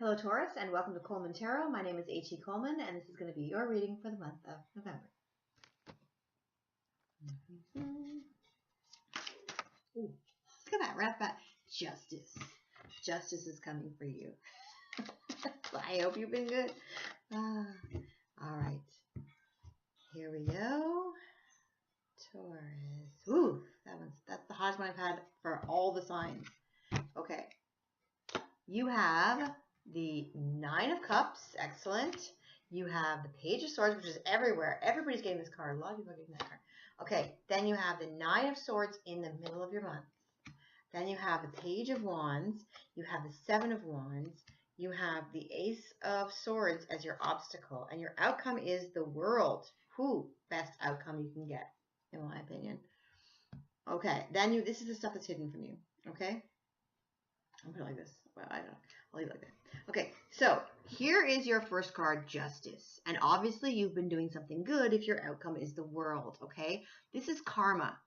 Hello Taurus, and welcome to Coleman Tarot. My name is H.E. Coleman, and this is going to be your reading for the month of November. Ooh, look at that, right off that. Justice. Justice is coming for you. I hope you've been good. All right. Here we go. Taurus. Ooh, that's the hottest one I've had for all the signs. Okay. You have the Nine of Cups. Excellent. You have the Page of Swords, which is everywhere. Everybody's getting this card. A lot of people are getting that card. Okay. Then you have the Nine of Swords in the middle of your month. Then you have the Page of Wands. You have the Seven of Wands. You have the Ace of Swords as your obstacle. And your outcome is the World. Best outcome you can get, in my opinion. Okay. Then this is the stuff that's hidden from you. Okay. I'm put it like this. Well, I don't know. I'll leave it like that. Okay, so here is your first card, Justice. And obviously you've been doing something good if your outcome is the World, okay? This is karma.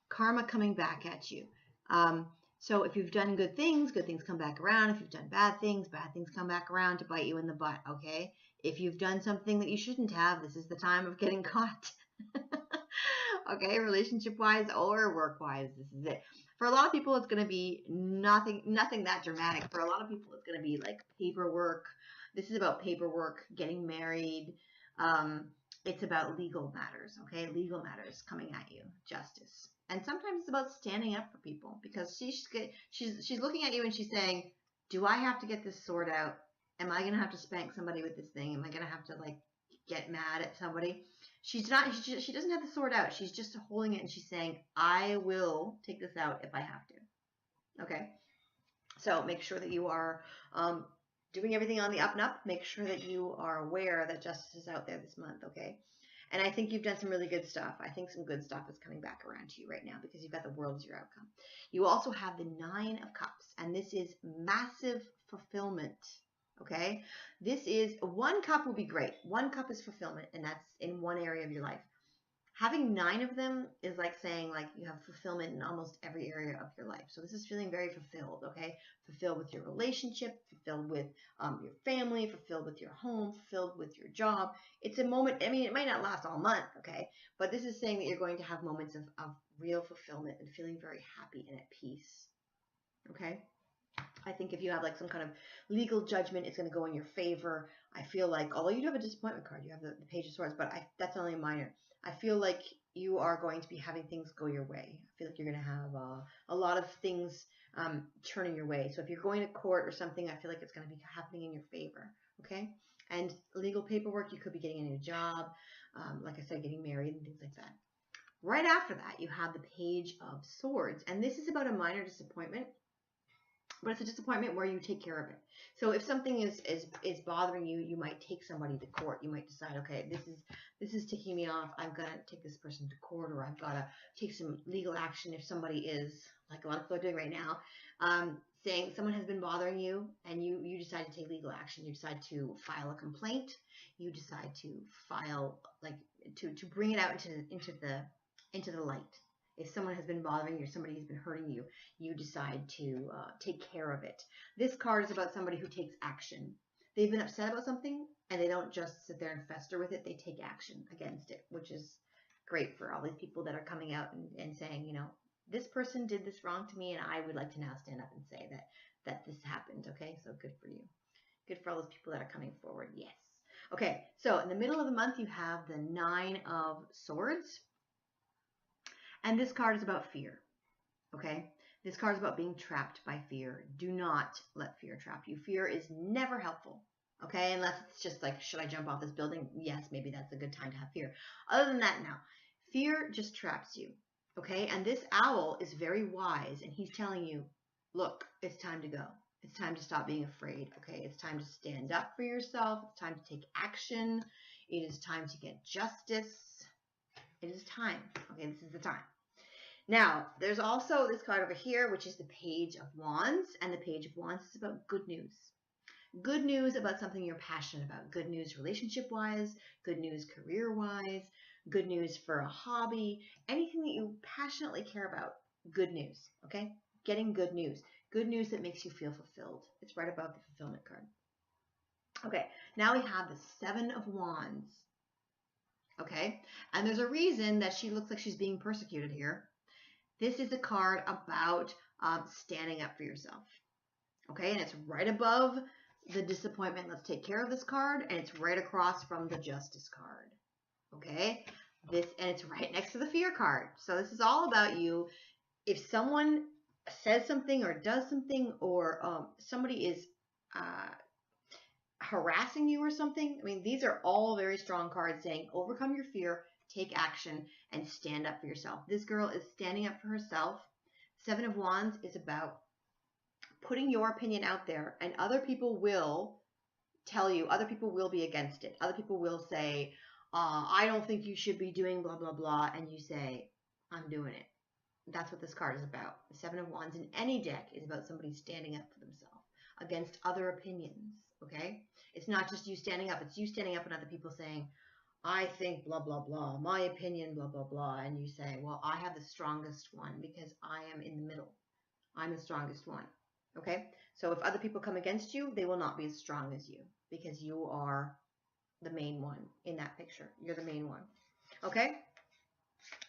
Karma coming back at you. So if you've done good things come back around. If you've done bad things come back around to bite you in the butt, okay? If you've done something that you shouldn't have, this is the time of getting caught. Okay, relationship-wise or work-wise, this is it. For a lot of people, it's going to be nothing that dramatic. For a lot of people, it's going to be like paperwork. This is about paperwork, getting married. It's about legal matters, okay? Legal matters coming at you, justice. And sometimes it's about standing up for people because she's looking at you and she's saying, do I have to get this sword out? Am I going to have to spank somebody with this thing? Am I going to have to like get mad at somebody? She doesn't have the sword out. She's just holding it and she's saying, I will take this out if I have to. Okay. So make sure that you are doing everything on the up and up. Make sure that you are aware that justice is out there this month. Okay. And I think you've done some really good stuff. I think some good stuff is coming back around to you right now because you've got the World as your outcome. You also have the Nine of Cups, and this is massive fulfillment. Okay, this is one cup will be great. One cup is fulfillment, and that's in one area of your life. Having 9 of them is like saying like you have fulfillment in almost every area of your life. So this is feeling very fulfilled, okay? Fulfilled with your relationship, fulfilled with your family, fulfilled with your home, fulfilled with your job. It's a moment, I mean, it might not last all month, okay? But this is saying that you're going to have moments of real fulfillment and feeling very happy and at peace, okay? I think if you have like some kind of legal judgment, it's going to go in your favor. I feel like, although you do have a disappointment card, you have the Page of Swords, but that's only minor. I feel like you are going to be having things go your way. I feel like you're going to have a lot of things turning your way. So if you're going to court or something, I feel like it's going to be happening in your favor. Okay. And legal paperwork, you could be getting a new job. Like I said, getting married and things like that. Right after that, you have the Page of Swords. And this is about a minor disappointment. But it's a disappointment where you take care of it. So if something is bothering you, you might take somebody to court. You might decide, okay, this is ticking me off. I've got to take this person to court, or I've got to take some legal action if somebody is, like a lot of people are doing right now, saying someone has been bothering you, and you decide to take legal action. You decide to file a complaint. You decide to file, like, to bring it out into the light. If someone has been bothering you or somebody has been hurting you, you decide to take care of it. This card is about somebody who takes action. They've been upset about something, and they don't just sit there and fester with it. They take action against it, which is great for all these people that are coming out and saying, you know, this person did this wrong to me, and I would like to now stand up and say that this happened, okay? So good for you. Good for all those people that are coming forward, yes. Okay, so in the middle of the month, you have the Nine of Swords. And this card is about fear, okay? This card is about being trapped by fear. Do not let fear trap you. Fear is never helpful, okay? Unless it's just like, should I jump off this building? Yes, maybe that's a good time to have fear. Other than that, no. Fear just traps you, okay? And this owl is very wise, and he's telling you, look, it's time to go. It's time to stop being afraid, okay? It's time to stand up for yourself. It's time to take action. It is time to get justice. It is time. Okay, this is the time. Now, there's also this card over here, which is the Page of Wands. And the Page of Wands is about good news. Good news about something you're passionate about. Good news relationship-wise. Good news career-wise. Good news for a hobby. Anything that you passionately care about. Good news. Okay? Getting good news. Good news that makes you feel fulfilled. It's right above the fulfillment card. Okay, now we have the Seven of Wands. Okay, and there's a reason that she looks like she's being persecuted here. This is a card about standing up for yourself. Okay, and it's right above the disappointment. Let's take care of this card, and it's right across from the Justice card. Okay, and it's right next to the Fear card. So this is all about you. If someone says something or does something, or somebody is harassing you or something, I mean, these are all very strong cards saying overcome your fear, take action, and stand up for yourself. This girl is standing up for herself. Seven of Wands is about putting your opinion out there, and other people will tell you, other people will be against it. Other people will say, I don't think you should be doing blah, blah, blah. And you say, I'm doing it. That's what this card is about. The Seven of Wands in any deck is about somebody standing up for themselves against other opinions. Okay? It's not just you standing up. It's you standing up and other people saying, I think blah, blah, blah. My opinion, blah, blah, blah. And you say, well, I have the strongest one because I am in the middle. I'm the strongest one. Okay? So if other people come against you, they will not be as strong as you because you are the main one in that picture. You're the main one. Okay?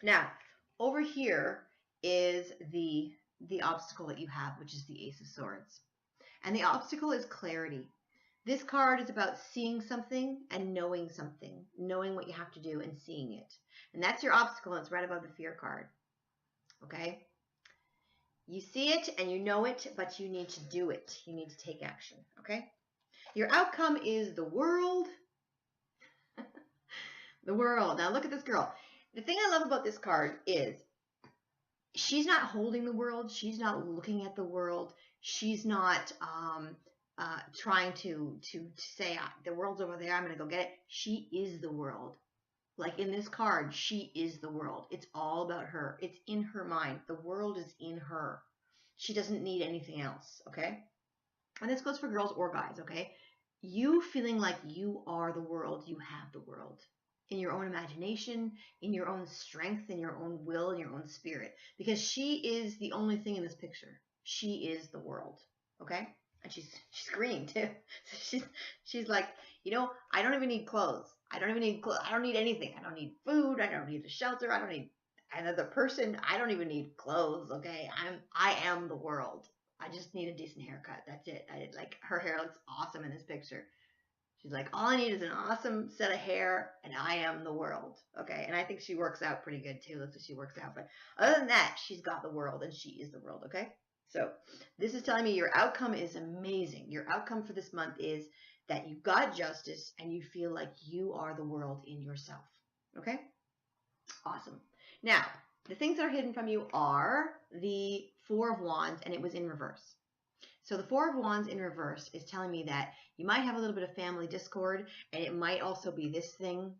Now, over here is the obstacle that you have, which is the Ace of Swords. And the obstacle is clarity. This card is about seeing something and knowing something, knowing what you have to do and seeing it. And that's your obstacle. It's right above the Fear card. Okay? You see it and you know it, but you need to do it. You need to take action. Okay? Your outcome is the World. The World. Now look at this girl. The thing I love about this card is she's not holding the world. She's not looking at the world. She's not trying to say, the world's over there, I'm going to go get it. She is the world. Like in this card, she is the world. It's all about her. It's in her mind. The world is in her. She doesn't need anything else, okay? And this goes for girls or guys, okay? You feeling like you are the world, you have the world. In your own imagination, in your own strength, in your own will, in your own spirit. Because she is the only thing in this picture. She is the world, okay? And she's green too. She's like, you know, I don't even need clothes. I don't need anything. I don't need food. I don't need a shelter. I don't need another person. I don't even need clothes, okay? I am the world. I just need a decent haircut. That's it. Like her hair looks awesome in this picture. She's like, all I need is an awesome set of hair, and I am the world. Okay, and I think she works out pretty good, too. That's what she works out. But other than that, she's got the world, and she is the world, okay? So this is telling me your outcome is amazing. Your outcome for this month is that you got justice, and you feel like you are the world in yourself, okay? Awesome. Now, the things that are hidden from you are the Four of Wands, and it was in reverse. So the Four of Wands in reverse is telling me that you might have a little bit of family discord, and it might also be this thing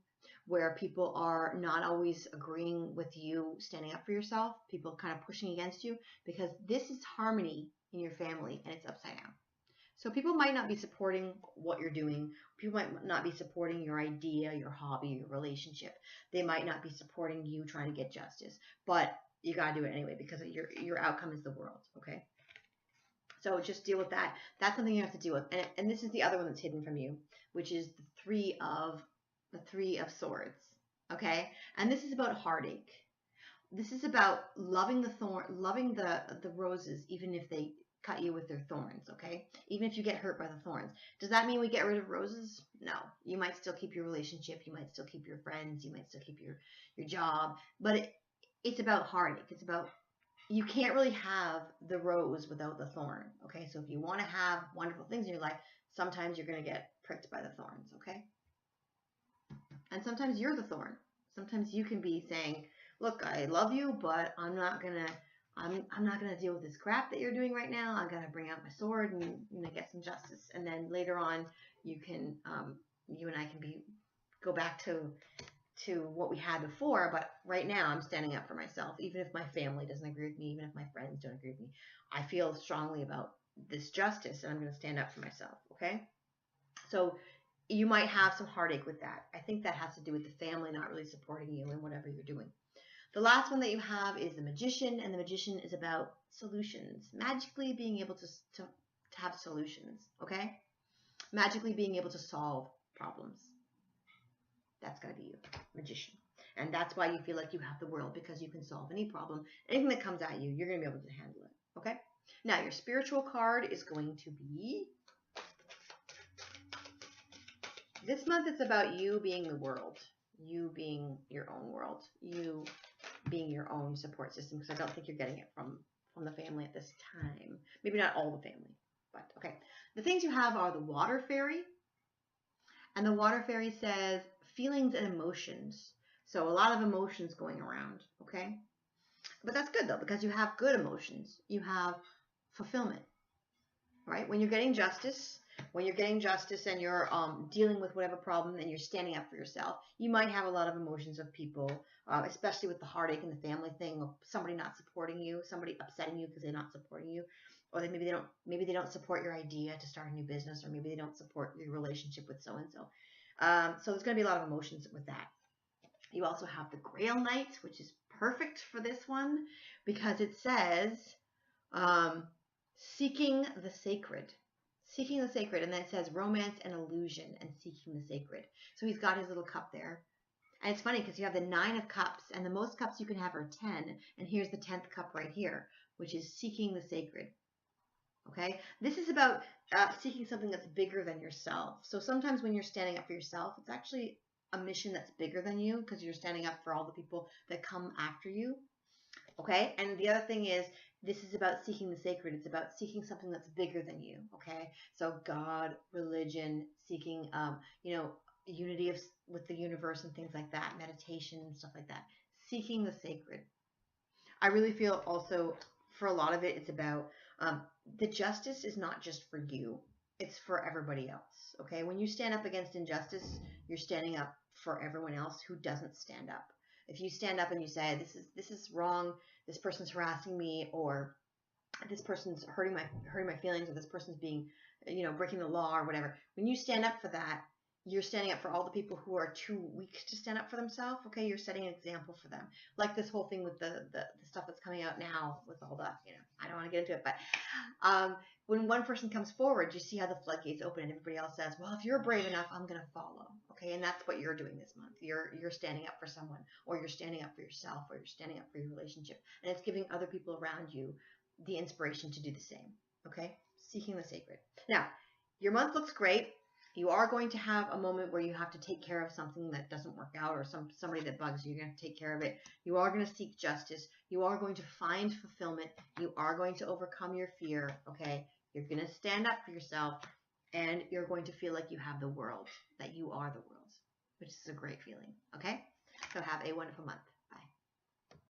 where people are not always agreeing with you standing up for yourself, people kind of pushing against you, because this is harmony in your family, and it's upside down. So people might not be supporting what you're doing. People might not be supporting your idea, your hobby, your relationship. They might not be supporting you trying to get justice, but you got to do it anyway because your outcome is the world, okay? So just deal with that. That's something you have to deal with. And this is the other one that's hidden from you, which is the Three of Swords. Okay? And this is about heartache. This is about loving the roses, even if they cut you with their thorns, okay? Even if you get hurt by the thorns. Does that mean we get rid of roses? No. You might still keep your relationship. You might still keep your friends. You might still keep your job. But it's about heartache. It's about you can't really have the rose without the thorn, okay? So if you want to have wonderful things in your life, sometimes you're going to get pricked by the thorns, okay? And sometimes you're the thorn. Sometimes you can be saying, look, I love you, but I'm not going to deal with this crap that you're doing right now. I'm going to bring out my sword and get some justice. And then later on, you and I can go back to what we had before, but right now I'm standing up for myself, even if my family doesn't agree with me, even if my friends don't agree with me. I feel strongly about this justice, and I'm going to stand up for myself, okay? So you might have some heartache with that. I think that has to do with the family not really supporting you in whatever you're doing. The last one that you have is the Magician, and the Magician is about solutions, magically being able to have solutions, okay? Magically being able to solve problems. That's got to be you, Magician. And that's why you feel like you have the world, because you can solve any problem. Anything that comes at you, you're going to be able to handle it. Okay? Now, your spiritual card is going to be... This month, it's about you being the world. You being your own world. You being your own support system, because I don't think you're getting it from the family at this time. Maybe not all the family, but okay. The things you have are the water fairy, and the water fairy says feelings and emotions. So a lot of emotions going around, okay? But that's good though, because you have good emotions. You have fulfillment, right? When you're getting justice, and you're dealing with whatever problem and you're standing up for yourself, you might have a lot of emotions of people, especially with the heartache in the family thing, of somebody not supporting you, somebody upsetting you because they're not supporting you, or maybe they don't support your idea to start a new business, or maybe they don't support your relationship with so and so. So there's going to be a lot of emotions with that. You also have the Grail Knight, which is perfect for this one because it says seeking the sacred. Seeking the sacred, and then it says romance and illusion and seeking the sacred. So he's got his little cup there. And it's funny because you have the 9 of cups, and the most cups you can have are 10, and here's the 10th cup right here, which is seeking the sacred. Okay? This is about seeking something that's bigger than yourself. So sometimes when you're standing up for yourself, it's actually a mission that's bigger than you, because you're standing up for all the people that come after you. Okay? And the other thing is, this is about seeking the sacred. It's about seeking something that's bigger than you. Okay? So God, religion, seeking, unity with the universe and things like that, meditation and stuff like that. Seeking the sacred. I really feel also, for a lot of it, it's about the justice is not just for you. It's for everybody else. Okay? When you stand up against injustice, you're standing up for everyone else who doesn't stand up. If you stand up and you say, this is wrong, this person's harassing me, or this person's hurting my feelings, or this person's being, breaking the law or whatever. When you stand up for that, you're standing up for all the people who are too weak to stand up for themselves. Okay, you're setting an example for them. Like this whole thing with the stuff that's coming out now with all the, I don't want to get into it, but when one person comes forward, you see how the floodgates open and everybody else says, well, if you're brave enough, I'm going to follow. Okay, and that's what you're doing this month. You're standing up for someone, or you're standing up for yourself, or you're standing up for your relationship, and it's giving other people around you the inspiration to do the same. Okay, seeking the sacred. Now, your month looks great. You are going to have a moment where you have to take care of something that doesn't work out, or somebody that bugs you. You're going to take care of it. You are going to seek justice. You are going to find fulfillment. You are going to overcome your fear. Okay, you're going to stand up for yourself, and you're going to feel like you have the world, that you are the world, which is a great feeling. Okay, so have a wonderful month.